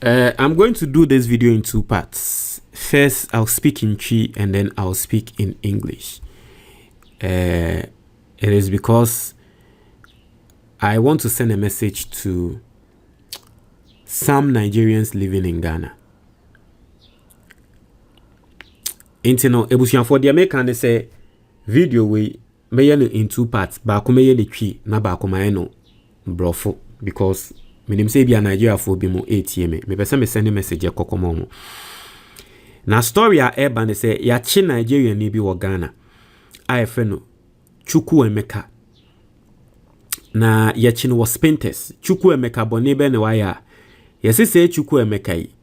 I'm going to do this video in two parts. First, I'll speak in Chi and then I'll speak in English. It is because I want to send a message to some Nigerians living in Ghana. Intino ebusianfo de make can say video we may in two parts. Baako may the Chi na baako may no brofo because minim say bia Nigeria for bi mo ATM me pese me send message e kokomo mo na story a eba ne say ya chi Nigeria ni bi wo Ghana a efe no Chukwu Emeka na ya chi no was Spintes Chukwu Emeka bone be ne waya yesi say Chukwu Emeka yi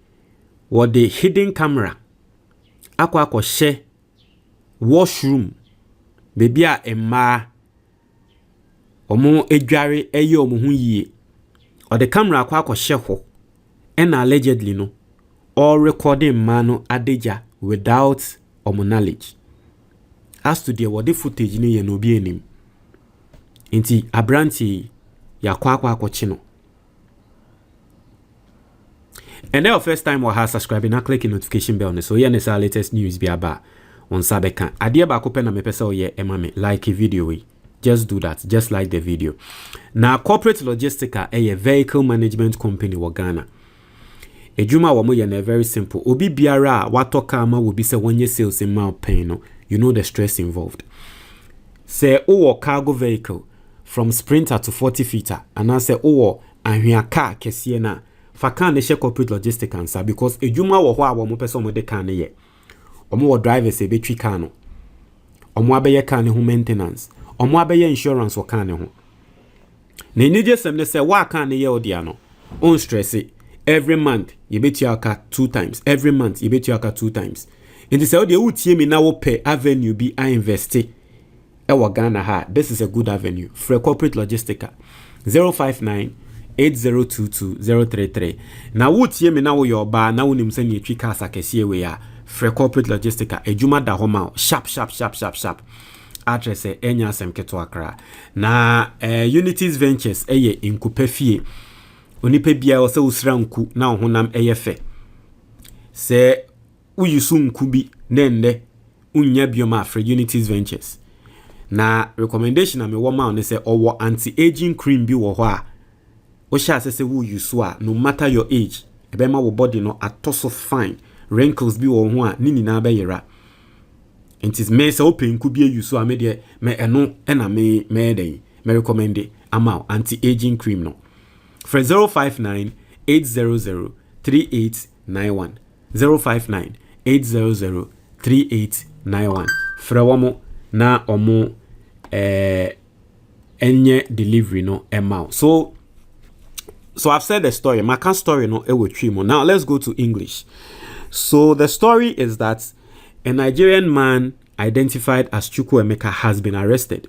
wo the hidden camera akwa she washroom baby a emma omo edware eye omo hu yie or the camera akwa sheho and allegedly no all recording mano adeja without knowledge as to the what the footage ni ye no bi enim nti abranti ya kwa chino and then first time we have subscribing na click the notification bell so here is our latest news bi aba on sabeka ade ba ko pe na me pese o ye emame like a video we just do that. Just like the video. Now, Corporate Logistica a vehicle management company wa Ghana. Ejuma wa mo ye very simple. Obi biara watoka ama will be say one year sales in mile pain. No? You know the stress involved. Say owo cargo vehicle from sprinter to 40 feeter. And I say owo anhia car kesiye na. Faka ne she Corporate Logistica ansa because ejuma wa hwa wa mo pese mo de car ne ye. Omo wa drivers e betwi car no. Omo abeye car ne ho maintenance. Omo abeye insurance waka ne ho na enije sem ne se waka ne ye odia no on stress it. Every month you bet your car 2 times every month you bet your car 2 times and say odia utie mi na wo pay avenue bi I invest e wa Ghana ha. This is a good avenue for Corporate Logistica 059 8022 na wutie mi na wo your ba na wonim se ne twi car sakese we ya for Corporate Logistica ejuma da ho ma sharp address enya asem keto akra na Unities Ventures eye inkupa fie onipa bia o se usra nku na honam eye fe se uyusu nku bi nende unya bioma afre Unities Ventures na recommendation am wo ma on say owo anti-aging cream bi wo ho a o sha se uyusu a no matter your age ebe ma wo body no atoso fine wrinkles bi wo ho a ni nyina ba yera. It is me so open could be use so I made me eno ena me recommend it amount anti-aging cream no for 059 800 3891 059 800 3891 for wamo na omo enye delivery no amount. So I've said the story. My story no ewo. Now let's go to English. So the story is that a Nigerian man identified as Chukwu Emeka has been arrested.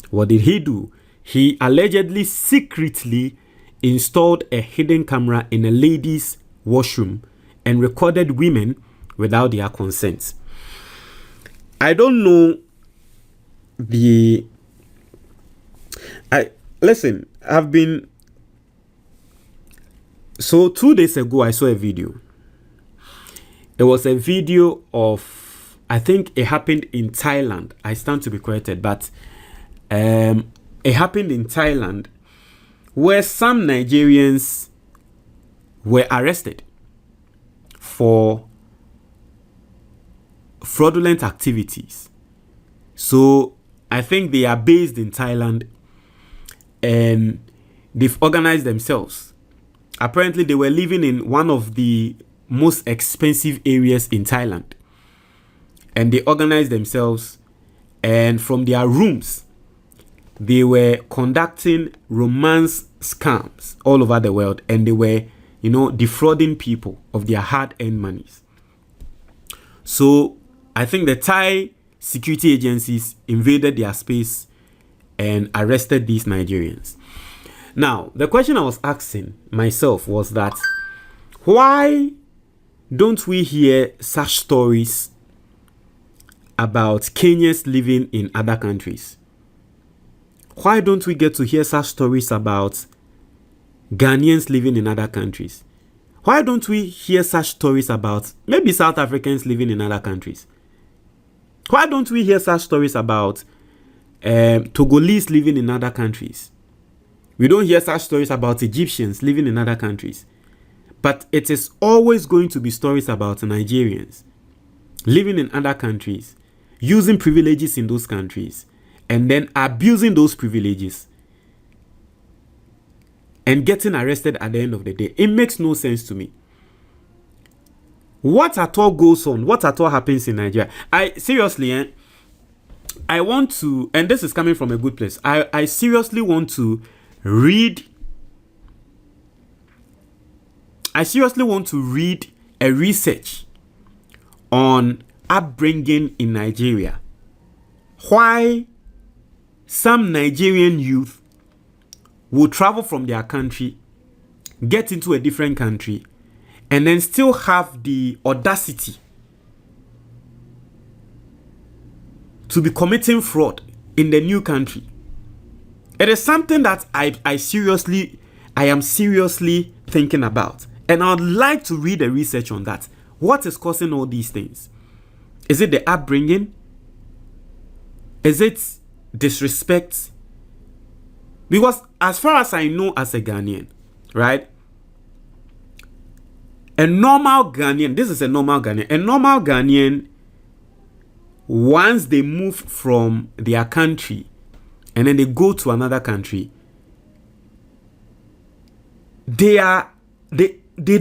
What did he do? He allegedly secretly installed a hidden camera in a ladies' washroom and recorded women without their consent. I don't know listen, I've been... So 2 days ago, I saw a video. It was a video of, I think it happened in Thailand. I stand to be corrected, but it happened in Thailand where some Nigerians were arrested for fraudulent activities. So I think they are based in Thailand and they've organized themselves. Apparently, they were living in one of the most expensive areas in Thailand, and they organized themselves, and from their rooms they were conducting romance scams all over the world, and they were defrauding people of their hard-earned monies. So I think the Thai security agencies invaded their space and arrested these Nigerians. Now the question I was asking myself was that why don't we hear such stories about Kenyans living in other countries? Why don't we get to hear such stories about Ghanaians living in other countries? Why don't we hear such stories about maybe South Africans living in other countries? Why don't we hear such stories about Togolese living in other countries? We don't hear such stories about Egyptians living in other countries. But it is always going to be stories about Nigerians living in other countries, using privileges in those countries, and then abusing those privileges and getting arrested at the end of the day. It makes no sense to me. What at all goes on? What at all happens in Nigeria? I want to, and this is coming from a good place, I seriously want to read a research on upbringing in Nigeria. Why some Nigerian youth will travel from their country, get into a different country, and then still have the audacity to be committing fraud in the new country. It is something that I am seriously thinking about. And I would like to read a research on that. What is causing all these things? Is it the upbringing? Is it disrespect? Because as far as I know as a Ghanaian, right? A normal Ghanaian, once they move from their country and then they go to another country, they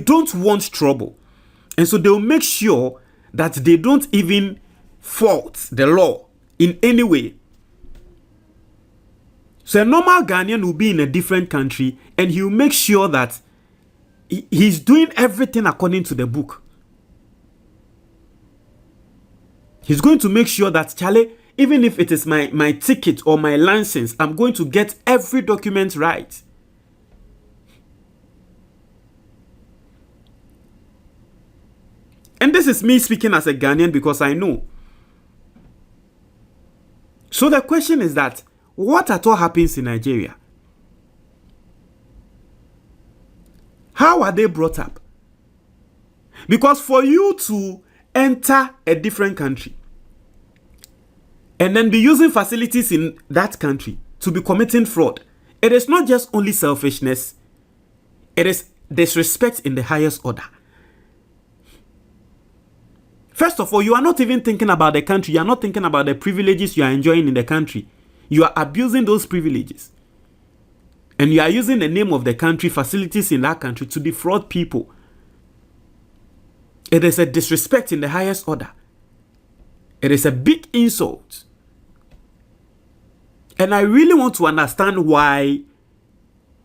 don't want trouble. And so they'll make sure that they don't even fault the law in any way. So a normal Ghanaian will be in a different country and he'll make sure that he's doing everything according to the book. He's going to make sure that, Charlie, even if it is my ticket or my license, I'm going to get every document right. And this is me speaking as a Ghanaian because I know. So the question is that, what at all happens in Nigeria? How are they brought up? Because for you to enter a different country and then be using facilities in that country to be committing fraud, it is not just only selfishness, it is disrespect in the highest order. First of all, you are not even thinking about the country. You are not thinking about the privileges you are enjoying in the country. You are abusing those privileges. And you are using the name of the country, facilities in that country, to defraud people. It is a disrespect in the highest order. It is a big insult. And I really want to understand why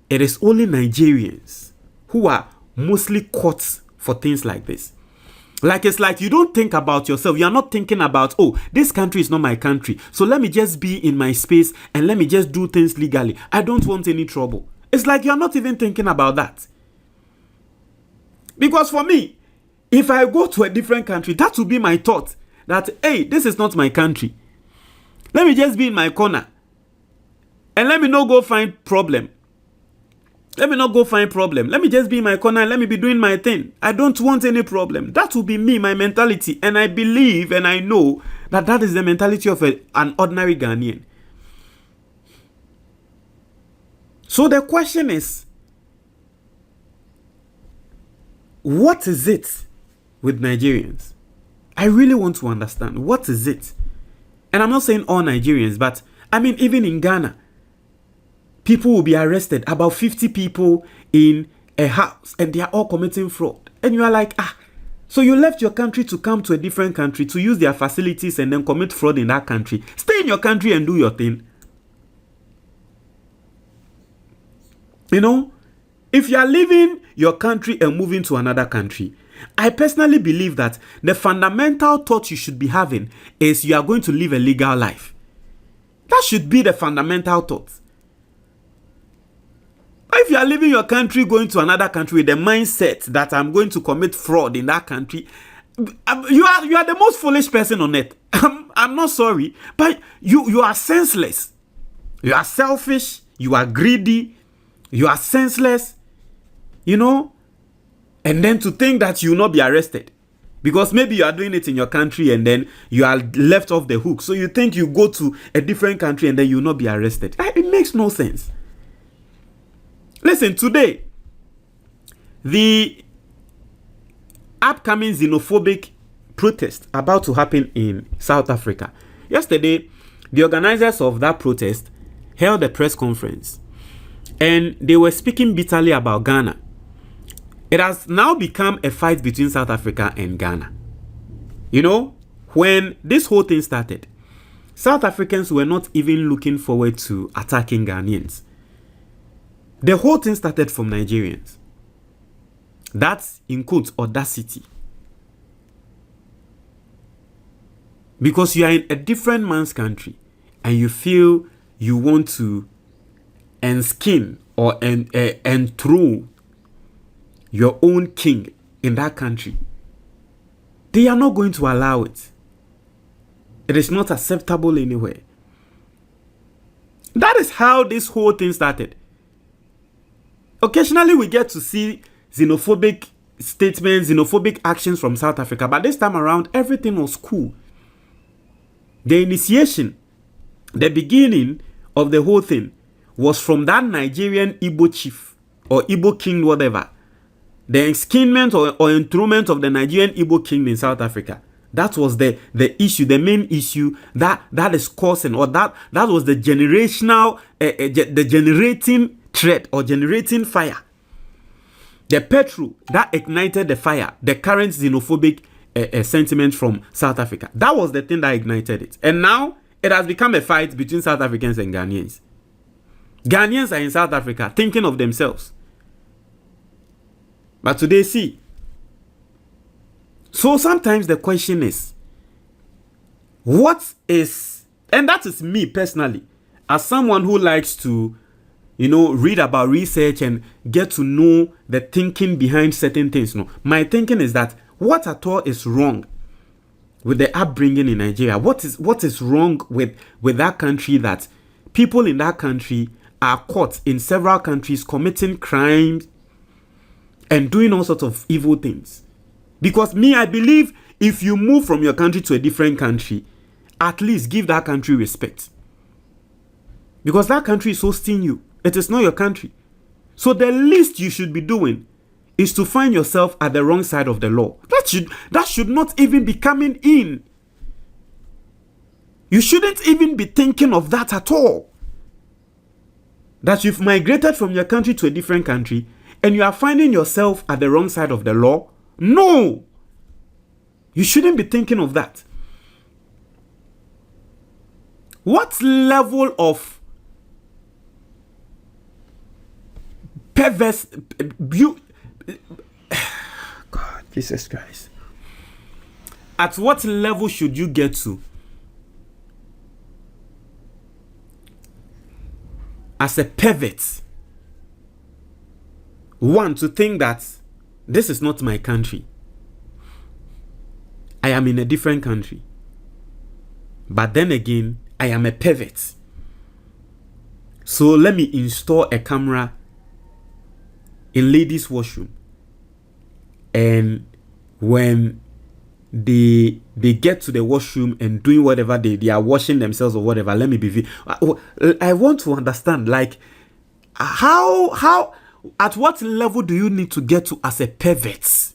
it is only Nigerians who are mostly caught for things like this. Like, it's like you don't think about yourself. You're not thinking about, oh, this country is not my country, so let me just be in my space and let me just do things legally. I don't want any trouble. It's like you're not even thinking about that. Because for me, if I go to a different country, that would be my thought. That, hey, this is not my country. Let me just be in my corner. And let me not go find problem. Let me just be in my corner and let me be doing my thing. I don't want any problem. That will be me, my mentality. And I believe and I know that that is the mentality of an ordinary Ghanaian. So the question is, what is it with Nigerians? I really want to understand. What is it? And I'm not saying all Nigerians, but I mean, even in Ghana, people will be arrested, about 50 people in a house, and they are all committing fraud. And you are like, so you left your country to come to a different country to use their facilities and then commit fraud in that country. Stay in your country and do your thing. You know, if you are leaving your country and moving to another country, I personally believe that the fundamental thought you should be having is you are going to live a legal life. That should be the fundamental thought. If you are leaving your country, going to another country with the mindset that I'm going to commit fraud in that country, you are the most foolish person on earth. I'm not sorry, but you are senseless. You are selfish. You are greedy. You are senseless. You know, And then to think that you will not be arrested. Because maybe you are doing it in your country and then you are left off the hook. So you think you go to a different country and then you will not be arrested. It makes no sense. Listen, today, the upcoming xenophobic protest about to happen in South Africa. Yesterday, the organizers of that protest held a press conference and they were speaking bitterly about Ghana. It has now become a fight between South Africa and Ghana. You know, when this whole thing started, South Africans were not even looking forward to attacking Ghanaians. The whole thing started from Nigerians. That's, in quotes, audacity. Because you are in a different man's country and you feel you want to enskin or enthrone your own king in that country. They are not going to allow it. It is not acceptable anywhere. That is how this whole thing started. Occasionally we get to see xenophobic statements, xenophobic actions from South Africa, but this time around everything was cool. The initiation, the beginning of the whole thing was from that Nigerian Igbo chief or Igbo king, whatever. The enskinment or enthronement of the Nigerian Igbo king in South Africa. That was the issue, the main issue that is causing, or that was the generational, the generating threat or generating fire. The petrol that ignited the fire, the current xenophobic sentiment from South Africa. That was the thing that ignited it. And now it has become a fight between South Africans and Ghanaians. Ghanaians are in South Africa thinking of themselves. But today, see. So sometimes the question is, what is, and that is me personally, as someone who likes to, read about research and get to know the thinking behind certain things. No, my thinking is that what at all is wrong with the upbringing in Nigeria? What is wrong with that country that people in that country are caught in several countries committing crimes and doing all sorts of evil things? Because me, I believe if you move from your country to a different country, at least give that country respect. Because that country is hosting you. It is not your country. So the least you should be doing is to find yourself at the wrong side of the law. That should not even be coming in. You shouldn't even be thinking of that at all. That you've migrated from your country to a different country and you are finding yourself at the wrong side of the law. No! You shouldn't be thinking of that. What level of perverse God, Jesus Christ. At what level should you get to as a pervert? One, to think that this is not my country. I am in a different country. But then again, I am a pervert. So let me install a camera in ladies' washroom. And when they get to the washroom and doing whatever they are washing themselves or whatever, let me be. I want to understand, like, how at what level do you need to get to as a pervert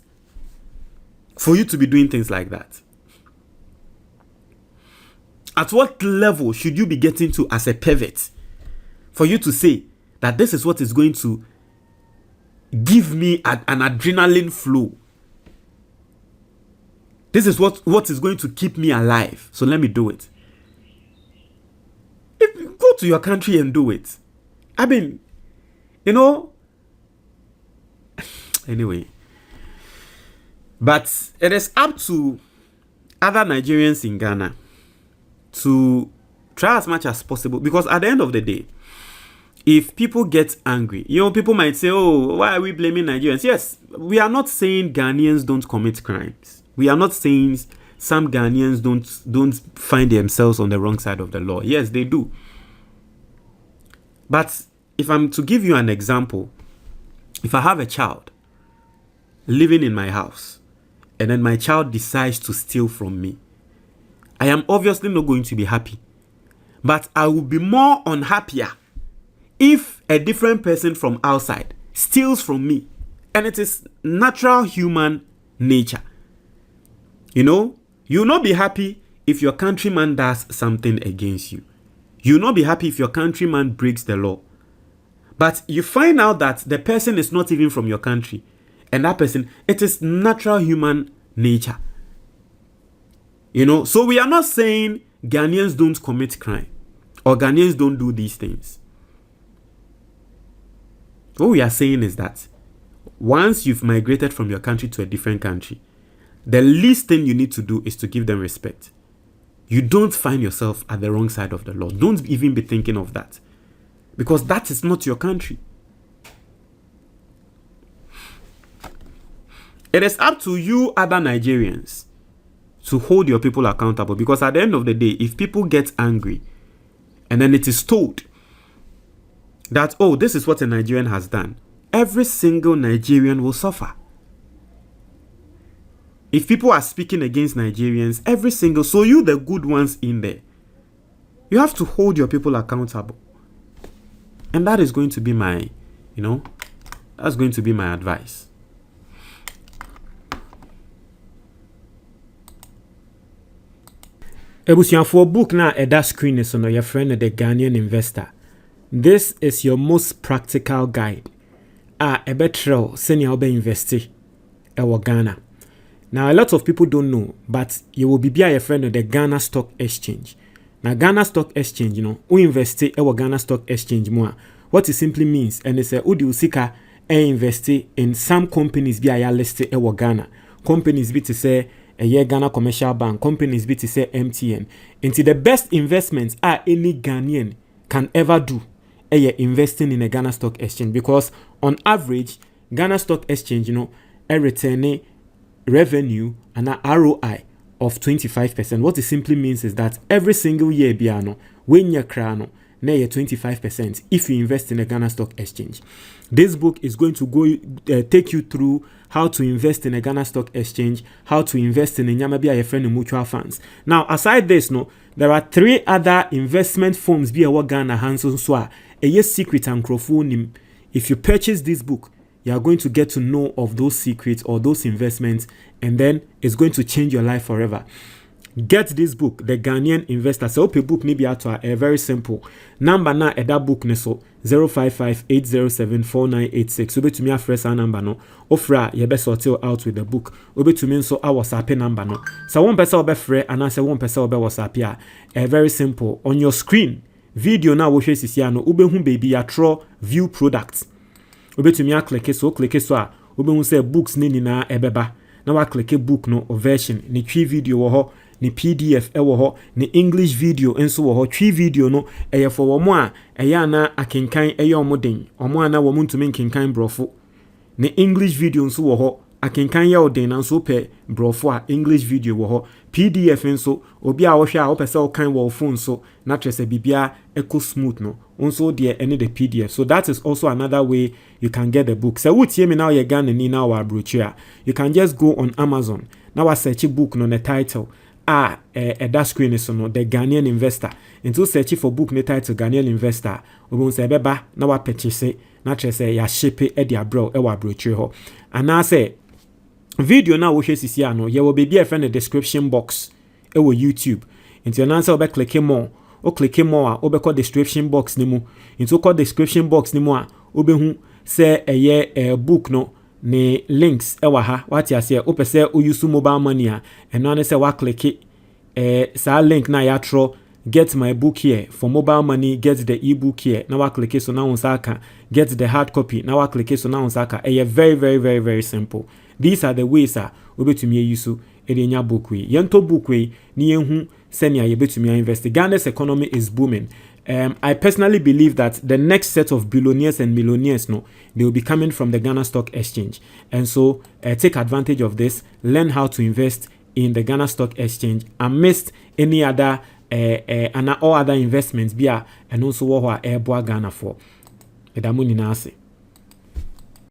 for you to be doing things like that? At what level should you be getting to as a pervert for you to say that this is what is going to give me an adrenaline flow? This is what is going to keep me alive. So let me do it. Go to your country and do it. I mean, anyway. But it is up to other Nigerians in Ghana to try as much as possible, because at the end of the day, if people get angry, people might say, oh, why are we blaming Nigerians? Yes, we are not saying Ghanaians don't commit crimes. We are not saying some Ghanaians don't find themselves on the wrong side of the law. Yes, they do. But if I'm to give you an example, if I have a child living in my house and then my child decides to steal from me, I am obviously not going to be happy. But I will be more unhappier if a different person from outside steals from me. And it is natural human nature. You know, you will not be happy if your countryman does something against you. You will not be happy if your countryman breaks the law. But you find out that the person is not even from your country. And that person, it is natural human nature. You know, so we are not saying Ghanaians don't commit crime or Ghanaians don't do these things. What we are saying is that once you've migrated from your country to a different country, the least thing you need to do is to give them respect. You don't find yourself at the wrong side of the law. Don't even be thinking of that, because that is not your country. It is up to you other Nigerians to hold your people accountable, because at the end of the day, if people get angry and then it is told that, oh, this is what a Nigerian has done, every single Nigerian will suffer. If people are speaking against Nigerians, so you the good ones in there, you have to hold your people accountable. And that is going to be my, that's going to be my advice. For book now at that screen is on your friend the Ghanaian investor. This is your most practical guide. A better senior obe investi ewo Ghana. Now a lot of people don't know, but you will be a friend of the Ghana Stock Exchange. Now Ghana Stock Exchange, who investi ewo Ghana Stock Exchange more. What it simply means, and it's a udi usika investi in some companies be a listed ewo Ghana. Companies be to say a year Ghana Commercial Bank, companies be to say MTN. Into the best investments are any Ghanaian can ever do. Investing in a Ghana Stock Exchange, because on average Ghana Stock Exchange a return revenue and a ROI of 25%. What it simply means is that every single year biano when you crano na 25% if you invest in a Ghana Stock Exchange. This book is going to go take you through how to invest in a Ghana Stock Exchange, how to invest in a Nyamabia a friend mutual funds. Now aside this, there are 3 other investment firms be a Ghana hands so a yes secret and crowdfunding. If you purchase this book, you are going to get to know of those secrets or those investments, and then it's going to change your life forever. Get this book, The Ghanaian Investor. So open book maybe out a very simple number na at that book neso 055-807-4986. Obe to me a fresh number no. Ofra ye be sort out with the book. Obe to me so our WhatsApp number no. So one person obe free and I say one person obe WhatsApp ya. Very simple. On your screen, video now wo hwe sisi ano obe hu baby ya draw view products. Obe to me a click so a obe hu say books ni na ebeba. Na wa click book no version ni twi video wo ho. Ni PDF ewo ho, ni English video enso wo ho. Twi video no eye for wo mo a eye na akenkan eye omoden omo ana wo ntumi nkenkan brofo. Ni English video enso wo ho, akenkan ye oden na nso pe brofo a English video wo ho. PDF enso obi a wo hwe a wo pese wo kan wo phone so na trese bibia eco smooth no onso de any the PDF. So that is also another way you can get the book. So what me now ye Ghana ni na wa brochure, you can just go on Amazon. Now I search book no the title that screen is no The Ghanaian Investor. Into search for book ne title Ghanaian Investor. Obo say beba na wa purchase na trese ya ship e dia bro e wa brochure ho. And I say video na wo hwe sisi ano ye wo be be a description box e wo YouTube. Into na say obe click more. O click more a obe call description box ni mu. Into call description box ni mu a obe hu say eye book no ne links ewa ha wati ase opese o use mobile money a eno ane se wa click sa link na ya tro get my book here for mobile money, get the ebook here na wa click so na unsaka get the hard copy na wa click so na unsaka very very very very simple. These are the ways obetumi use edenya book we yento book we ni yehu senia yebetumi invest. Ghana's economy is booming. I personally believe that the next set of billionaires and millionaires, they will be coming from the Ghana Stock Exchange. And so take advantage of this, learn how to invest in the Ghana Stock Exchange amidst any other and all other investments and also what Ghana for.